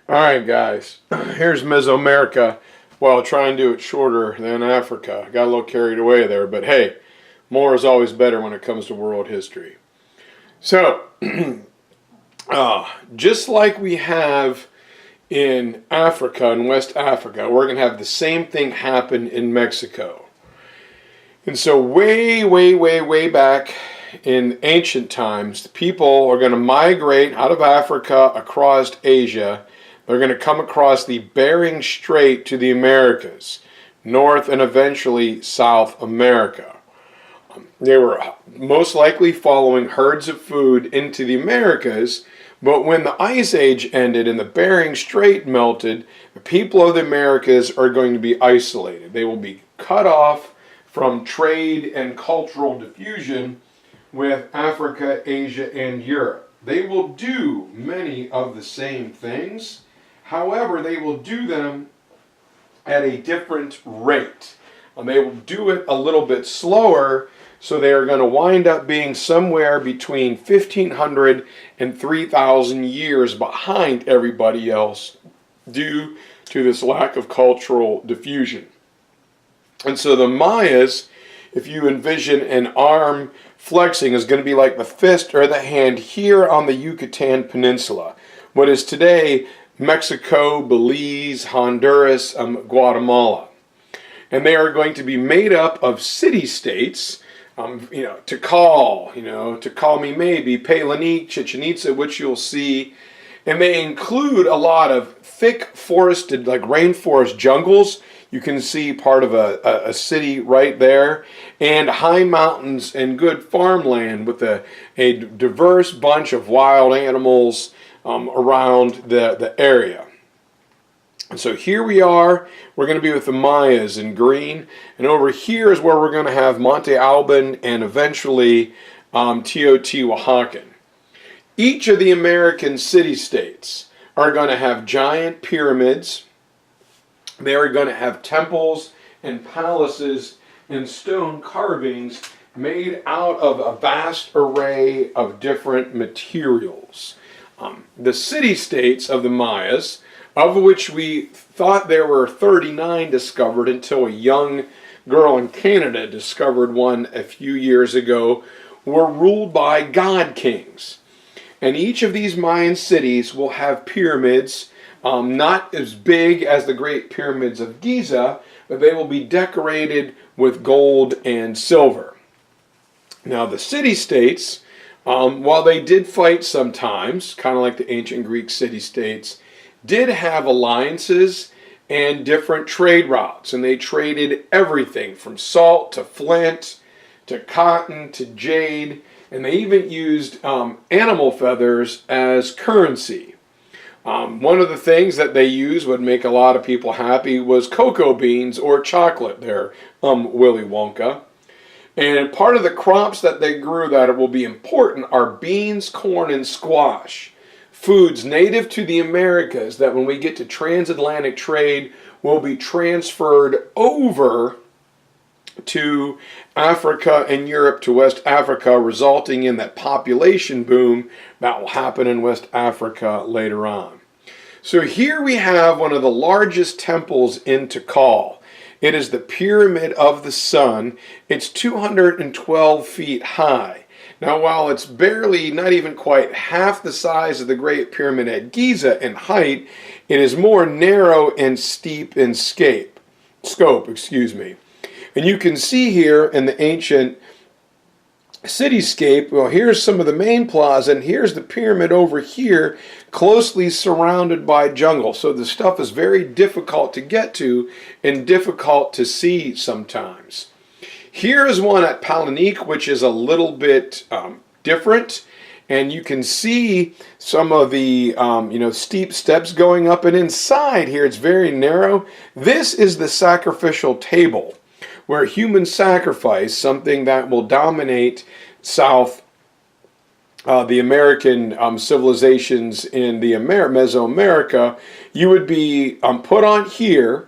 All right, guys. Here's MesoAmerica. Well, try and do it shorter than Africa. Got a little carried away there, but hey, more is always better when it comes to world history. So, just like we have in Africa and West Africa, we're going to have the same thing happen in Mexico. And so way back in ancient times, the people are going to migrate out of Africa across Asia. They're going to come across the Bering Strait to the Americas, North and eventually South America. They were most likely following herds of food into the Americas, but when the Ice Age ended and the Bering Strait melted, the people of the Americas are going to be isolated. They will be cut off from trade and cultural diffusion with Africa, Asia, and Europe. They will do many of the same things. However, they will do them at a different rate. They will do it a little bit slower, so they are going to wind up being somewhere between 1,500 and 3,000 years behind everybody else due to this lack of cultural diffusion. And so the Mayas, if you envision an arm flexing, is going to be like the fist or the hand here on the Yucatan Peninsula, what is today Mexico, Belize, Honduras, Guatemala. And they are going to be made up of city-states, Tikal me maybe, Palenque, Chichen Itza, which you'll see. And they include a lot of thick forested, like rainforest jungles. You can see part of a city right there, and high mountains and good farmland with a diverse bunch of wild animals around the area. And so here we are. We're going to be with the Mayas in green, and over here is where we're going to have Monte Alban and eventually Teotihuacan. Each of the American city-states are going to have giant pyramids. They are going to have temples and palaces and stone carvings made out of a vast array of different materials. The city-states of the Mayas, of which we thought there were 39 discovered until a young girl in Canada discovered one a few years ago, were ruled by god kings. And each of these Mayan cities will have pyramids, not as big as the Great Pyramids of Giza, but they will be decorated with gold and silver. Now the city-states, while they did fight sometimes, kind of like the ancient Greek city-states, did have alliances and different trade routes, and they traded everything from salt to flint to cotton to jade, and they even used animal feathers as currency. One of the things that they used would make a lot of people happy was cocoa beans or chocolate there, Willy Wonka. And part of the crops that they grew that will be important are beans, corn, and squash. Foods native to the Americas that when we get to transatlantic trade will be transferred over to Africa and Europe, to West Africa, resulting in that population boom that will happen in West Africa later on. So here we have one of the largest temples in Tikal. It is the Pyramid of the Sun. It's 212 feet high. Now, while it's barely, not even quite half the size of the Great Pyramid at Giza in height, it is more narrow and steep in scope. And you can see here in the ancient cityscape, well, here's some of the main plaza, and here's the pyramid over here, closely surrounded by jungle. So the stuff is very difficult to get to and difficult to see sometimes. Here is one at Palenque, which is a little bit different, and you can see some of the steep steps going up, and inside here it's very narrow. This is the sacrificial table, where human sacrifice, something that will dominate the American civilizations in the Mesoamerica, you would be put on here.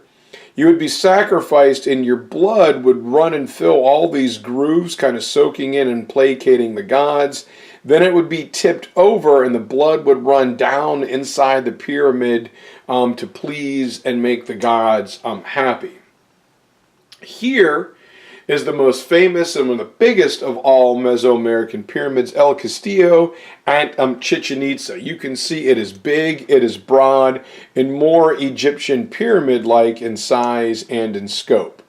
You would be sacrificed, and your blood would run and fill all these grooves, kind of soaking in and placating the gods. Then it would be tipped over and the blood would run down inside the pyramid to please and make the gods happy. Here is the most famous and one of the biggest of all Mesoamerican pyramids, El Castillo at Chichen Itza. You can see it is big, it is broad, and more Egyptian pyramid-like in size and in scope.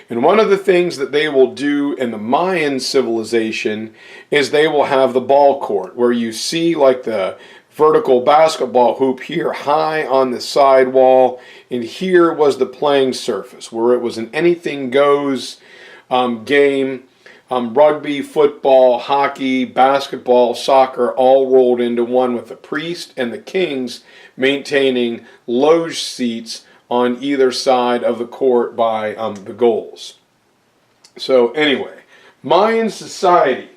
And one of the things that they will do in the Mayan civilization is they will have the ball court, where you see like the vertical basketball hoop here high on the side wall, and here was the playing surface, where it was an anything goes game, rugby, football, hockey, basketball, soccer, all rolled into one, with the priest and the kings maintaining loge seats on either side of the court by the goals. So anyway, Mayan society.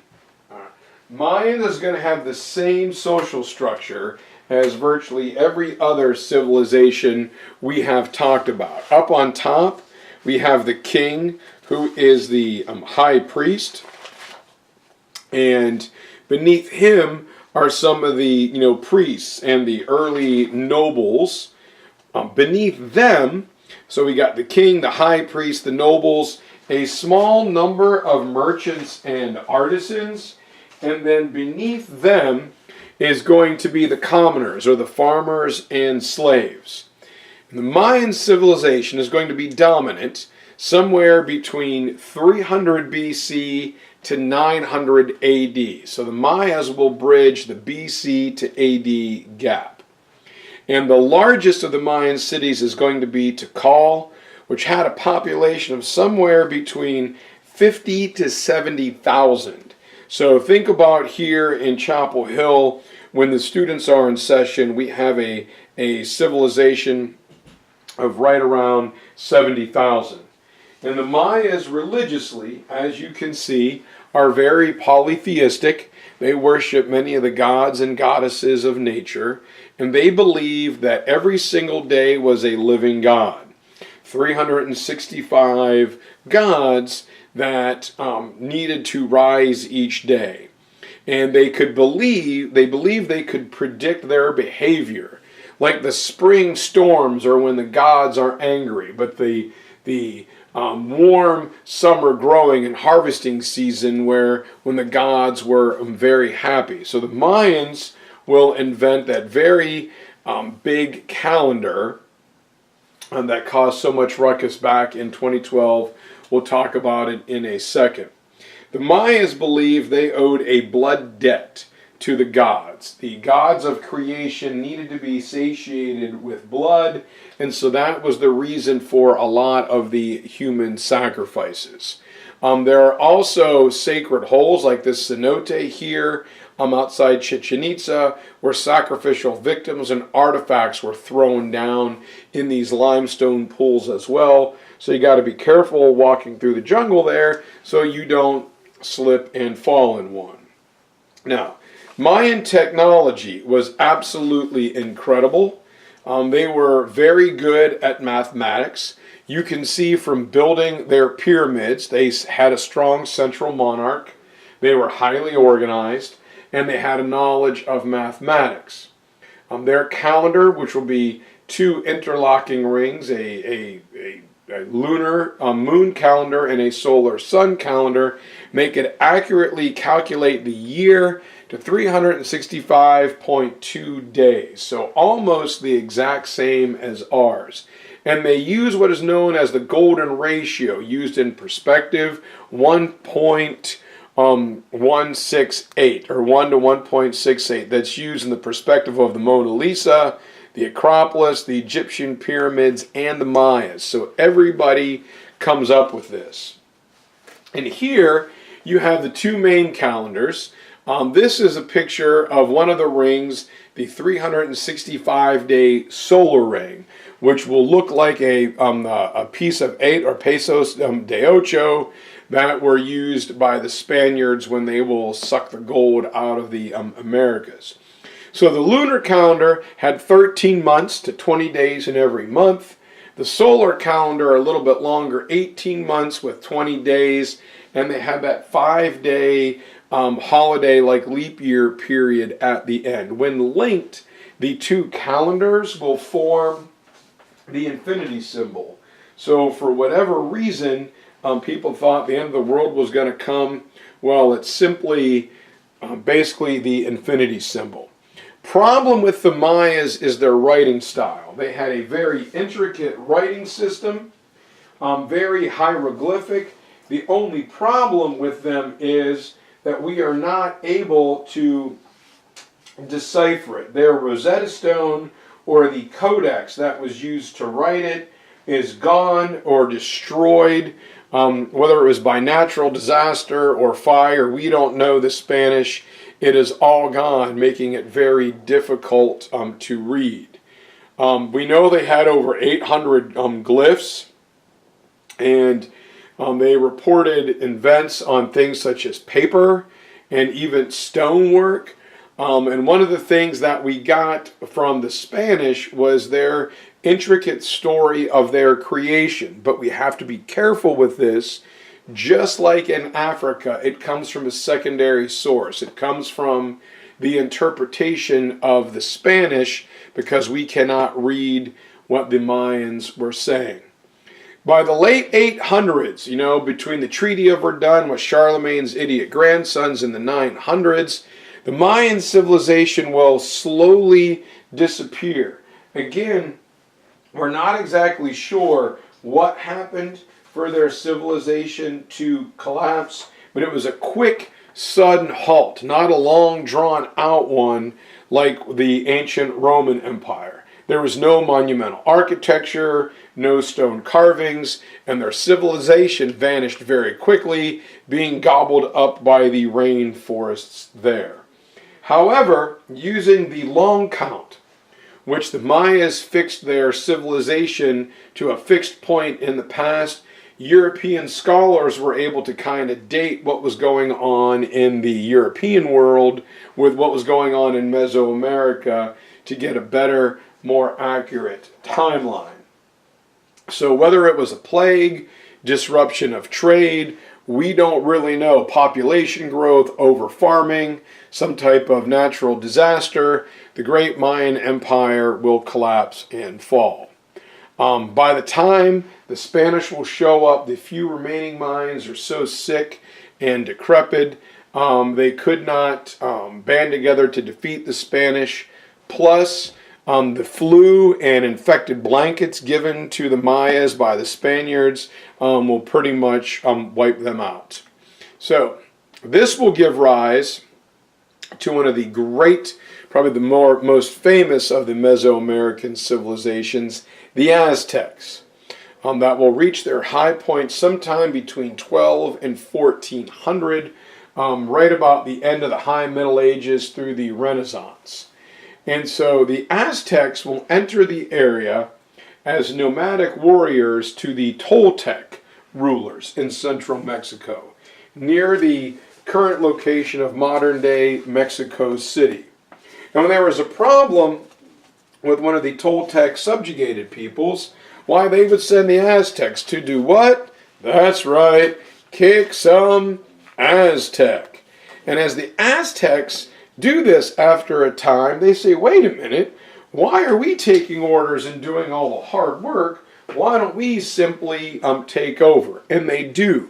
Mayans is going to have the same social structure as virtually every other civilization we have talked about. Up on top, we have the king, who is the high priest, and beneath him are some of the priests and the early nobles. Beneath them, so we got the king, the high priest, the nobles, a small number of merchants and artisans, and then beneath them is going to be the commoners, or the farmers and slaves. And the Mayan civilization is going to be dominant somewhere between 300 BC to 900 AD. So the Mayas will bridge the BC to AD gap. And the largest of the Mayan cities is going to be Tikal, which had a population of somewhere between 50 to 70,000. So think about here in Chapel Hill, when the students are in session, we have a civilization of right around 70,000. And the Mayas religiously, as you can see, are very polytheistic. They worship many of the gods and goddesses of nature, and they believe that every single day was a living god. 365 gods that needed to rise each day. And they believe they could predict their behavior, like the spring storms or when the gods are angry, but the warm summer growing and harvesting season when the gods were very happy. So the Mayans will invent that very big calendar that caused so much ruckus back in 2012. We'll talk about it in a second. The Mayas believed they owed a blood debt to the gods. The gods of creation needed to be satiated with blood, and so that was the reason for a lot of the human sacrifices. There are also sacred holes like this cenote here outside Chichen Itza, where sacrificial victims and artifacts were thrown down in these limestone pools as well. So you got to be careful walking through the jungle there so you don't slip and fall in one. Now, Mayan technology was absolutely incredible. They were very good at mathematics. You can see from building their pyramids, they had a strong central monarch. They were highly organized, and they had a knowledge of mathematics. Their calendar, which will be two interlocking rings, a lunar moon calendar and a solar sun calendar, make it accurately calculate the year to 365.2 days. So almost the exact same as ours. And they use what is known as the golden ratio, used in perspective, 1.168 or 1 to 1.68. That's used in the perspective of the Mona Lisa, the Acropolis, the Egyptian pyramids, and the Mayas. So everybody comes up with this. And here you have the two main calendars. This is a picture of one of the rings, the 365-day solar ring, which will look like a piece of 8 or pesos de ocho that were used by the Spaniards when they will suck the gold out of the Americas. So the lunar calendar had 13 months to 20 days in every month. The solar calendar a little bit longer, 18 months with 20 days, and they had that 5-day holiday like leap year period at the end. When linked, the two calendars will form the infinity symbol. So for whatever reason, people thought the end of the world was going to come. Well, it's simply basically the infinity symbol. Problem with the Mayas is their writing style. They had a very intricate writing system, very hieroglyphic. The only problem with them is that we are not able to decipher it. Their Rosetta Stone or the codex that was used to write it is gone or destroyed, whether it was by natural disaster or fire. We don't know the Spanish. It is all gone, making it very difficult to read. We know they had over 800 glyphs, and they reported invents on things such as paper and even stonework. And one of the things that we got from the Spanish was their intricate story of their creation. But we have to be careful with this. Just like in Africa, it comes from a secondary source. It comes from the interpretation of the Spanish, because we cannot read what the Mayans were saying. By the late 800s, between the Treaty of Verdun with Charlemagne's idiot grandsons in the 900s, the Mayan civilization will slowly disappear. Again, we're not exactly sure what happened for their civilization to collapse, but it was a quick, sudden halt, not a long, drawn-out one like the ancient Roman Empire. There was no monumental architecture, no stone carvings, and their civilization vanished very quickly, being gobbled up by the rainforests there. However, using the long count, which the Mayas fixed their civilization to a fixed point in the past, European scholars were able to kind of date what was going on in the European world with what was going on in Mesoamerica to get a better, more accurate timeline. So whether it was a plague, disruption of trade, we don't really know. Population growth, over farming, some type of natural disaster, the great Mayan Empire will collapse and fall. By the time the Spanish will show up, the few remaining Mayans are so sick and decrepit, they could not band together to defeat the Spanish. Plus, the flu and infected blankets given to the Mayas by the Spaniards will pretty much wipe them out. So, this will give rise to one of the great, probably the most famous of the Mesoamerican civilizations, the Aztecs, that will reach their high point sometime between 12 and 1400, right about the end of the High Middle Ages through the Renaissance. And so the Aztecs will enter the area as nomadic warriors to the Toltec rulers in central Mexico, near the current location of modern-day Mexico City. And when there was a problem with one of the Toltec subjugated peoples, why, they would send the Aztecs to do what? That's right, kick some Aztec. And as the Aztecs do this after a time, they say, wait a minute, why are we taking orders and doing all the hard work? Why don't we simply take over? And they do.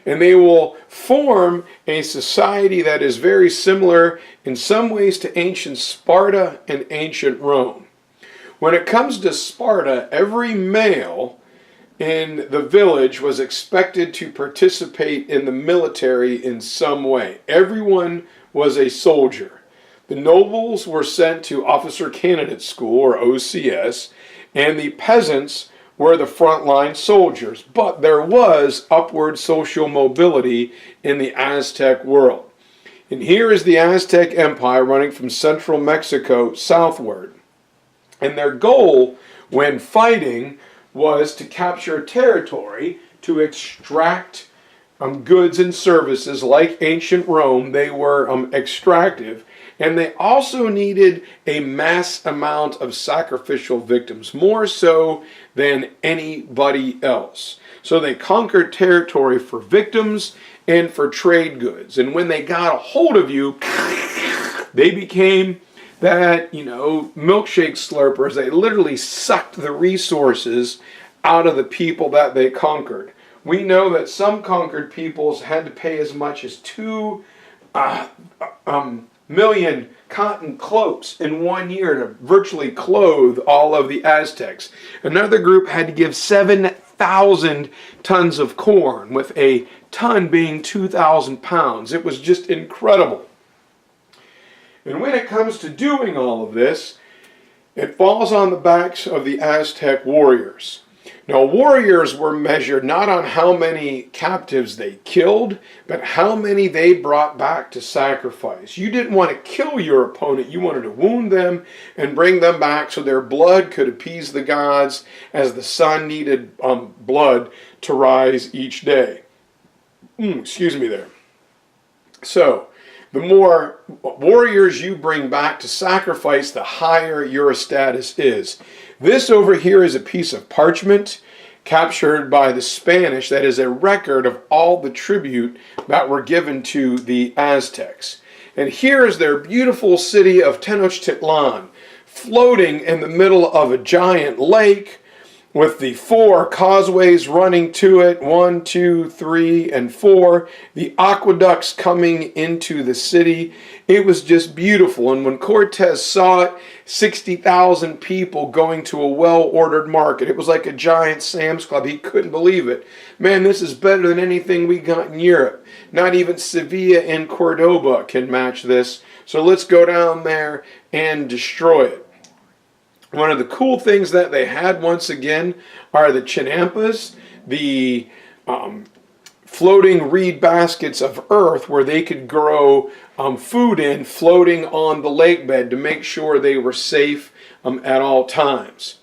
And they will form a society that is very similar in some ways to ancient Sparta and ancient Rome. When it comes to Sparta, every male in the village was expected to participate in the military in some way. Everyone was a soldier. The nobles were sent to officer candidate school, or OCS, and the peasants were the frontline soldiers. But there was upward social mobility in the Aztec world. And here is the Aztec Empire running from central Mexico southward. And their goal when fighting was to capture territory, to extract goods and services. Like ancient Rome, they were extractive, and they also needed a mass amount of sacrificial victims, more so than anybody else. So they conquered territory for victims, and for trade goods. And when they got a hold of you, they became that, milkshake slurpers. They literally sucked the resources out of the people that they conquered. We know that some conquered peoples had to pay as much as 2 million cotton cloaks in 1 year to virtually clothe all of the Aztecs. Another group had to give 7,000 tons of corn, with a ton being 2,000 pounds. It was just incredible. And when it comes to doing all of this, it falls on the backs of the Aztec warriors. Now, warriors were measured not on how many captives they killed, but how many they brought back to sacrifice. You didn't want to kill your opponent. You wanted to wound them and bring them back so their blood could appease the gods, as the sun needed blood to rise each day. Excuse me there. So, the more warriors you bring back to sacrifice, the higher your status is. This over here is a piece of parchment captured by the Spanish that is a record of all the tribute that were given to the Aztecs. And here is their beautiful city of Tenochtitlan, floating in the middle of a giant lake, with the 4 causeways running to it, 1, 2, 3, and 4, the aqueducts coming into the city. It was just beautiful. And when Cortez saw it, 60,000 people going to a well-ordered market. It was like a giant Sam's Club. He couldn't believe it. Man, this is better than anything we got in Europe. Not even Sevilla and Cordoba can match this. So let's go down there and destroy it. One of the cool things that they had, once again, are the Chinampas, the floating reed baskets of earth where they could grow food in, floating on the lake bed to make sure they were safe at all times.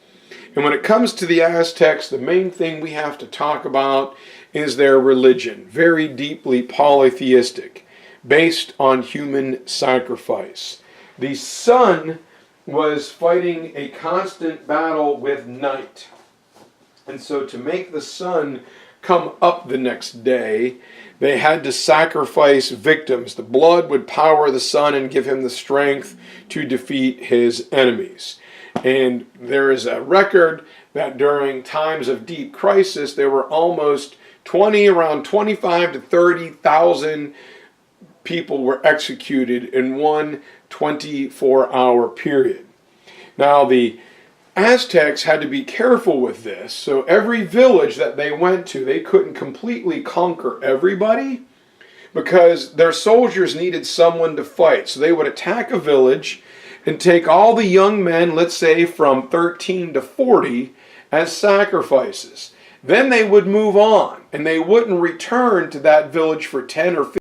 And when it comes to the Aztecs, the main thing we have to talk about is their religion, very deeply polytheistic, based on human sacrifice. The sun was fighting a constant battle with night. And so to make the sun come up the next day, they had to sacrifice victims. The blood would power the sun and give him the strength to defeat his enemies. And there is a record that during times of deep crisis, there were around 25 to 30,000 people were executed in one 24-hour period. Now, the Aztecs had to be careful with this, so every village that they went to, they couldn't completely conquer everybody, because their soldiers needed someone to fight. So they would attack a village and take all the young men, let's say from 13 to 40, as sacrifices. Then they would move on, and they wouldn't return to that village for 10 or 15